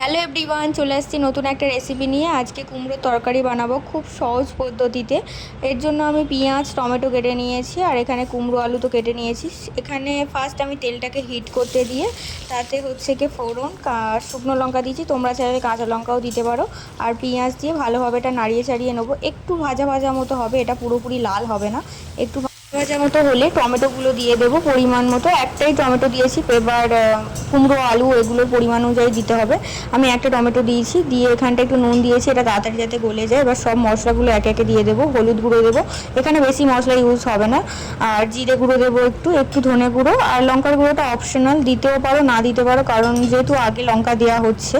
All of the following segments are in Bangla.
হ্যালো এভরিওয়ান, চলে আসছি নতুন একটা রেসিপি নিয়ে। আজকে কুমড়োর তরকারি বানাবো খুব সহজ পদ্ধতিতে। এর জন্য আমি পেঁয়াজ টমেটো কেটে নিয়েছি, আর এখানে কুমড়ো আলু তো কেটে নিয়েছি। এখানে ফার্স্ট আমি তেলটাকে হিট করতে দিয়ে তাতে হচ্ছে কি ফোড়ন শুকনো লঙ্কা দিয়েছি, তোমরা চাইলে কাঁচা লঙ্কাও দিতে পারো। আর পেঁয়াজ দিয়ে ভালোভাবে এটা নাড়িয়ে চাড়িয়ে নেবো। একটু ভাজা ভাজা মতো হবে, এটা পুরোপুরি লাল হবে না। একটু ভাজা মতো হলে টমেটোগুলো দিয়ে দেবো পরিমাণ মতো। একটাই টমেটো দিয়েছি, এবার কুমড়ো আলু এগুলোর পরিমাণ অনুযায়ী দিতে হবে। আমি একটা টমেটো দিয়েছি, দিয়ে এখানটা একটু নুন দিয়েছি, এটা তাড়াতাড়ি যাতে গলে যায়। এবার সব মশলাগুলো একে একে দিয়ে দেবো। হলুদ গুঁড়ো দেবো, এখানে বেশি মশলা ইউজ হবে না। আর জিরে গুঁড়ো দেবো একটু, একটু ধনে গুঁড়ো। আর লঙ্কার গুঁড়োটা অপশনাল, দিতেও পারো না দিতে পারো, কারণ যেহেতু আগে লঙ্কা দেওয়া হচ্ছে।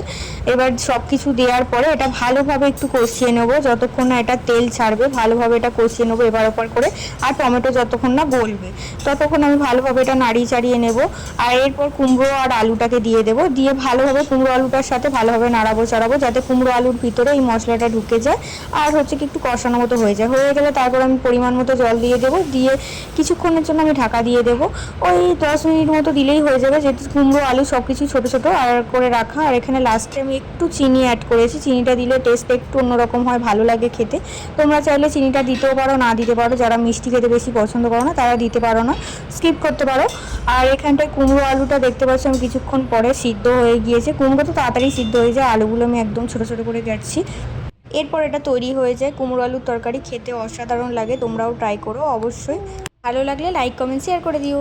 এবার সব কিছু দেওয়ার পরে এটা ভালোভাবে একটু কষিয়ে নেবো, যতক্ষণ না এটা তেল ছাড়বে ভালোভাবে এটা কষিয়ে নেবো এবার ওপর করে। আর টমেটো যতক্ষণ না গলবে ততক্ষণ আমি ভালোভাবে এটা নাড়িয়ে চাড়িয়ে নেবো। আর এরপর কুমড়ো আর আলুটাকে দিয়ে দেবো, দিয়ে ভালোভাবে কুমড়ো আলুটার সাথে ভালোভাবে নাড়াবো চাড়াবো, যাতে কুমড়ো আলুর ভিতরে এই মশলাটা ঢুকে যায়। আর হচ্ছে কি একটু কষানো মতো হয়ে যায়। হয়ে গেলে তারপর আমি পরিমাণ মতো জল দিয়ে দেবো, দিয়ে কিছুক্ষণের জন্য আমি ঢাকা দিয়ে দেবো। ওই 10 মিনিট মতো দিলেই হয়ে যাবে, যেহেতু কুমড়ো আলু সব কিছু ছোটো ছোটো আর করে রাখা। আর এখানে লাস্টে আমি একটু চিনি অ্যাড করেছি, চিনিটা দিলে টেস্ট একটু অন্যরকম হয়, ভালো লাগে খেতে। তোমরা চাইলে চিনিটা দিতেও পারো না দিতে পারো, যারা মিষ্টি খেতে বেশি পছন্দ করো না তারা দিতে পারো না, স্কিপ করতে পারো। আর এখানটায় কুমড়ো আলুটা দেখতে পাচ্ছ আমি কিছুক্ষণ পরে সিদ্ধ হয়ে গিয়েছে। কুমড়ো তো তাড়াতাড়ি সিদ্ধ হয়ে যায়, আলুগুলো আমি একদম ছোটো ছোটো করে কাটছি। এরপর এটা তৈরি হয়ে যায় কুমড়ো আলুর তরকারি। খেতে অসাধারণ লাগে, তোমরাও ট্রাই করো অবশ্যই। ভালো লাগলে লাইক কমেন্ট শেয়ার করে দিও।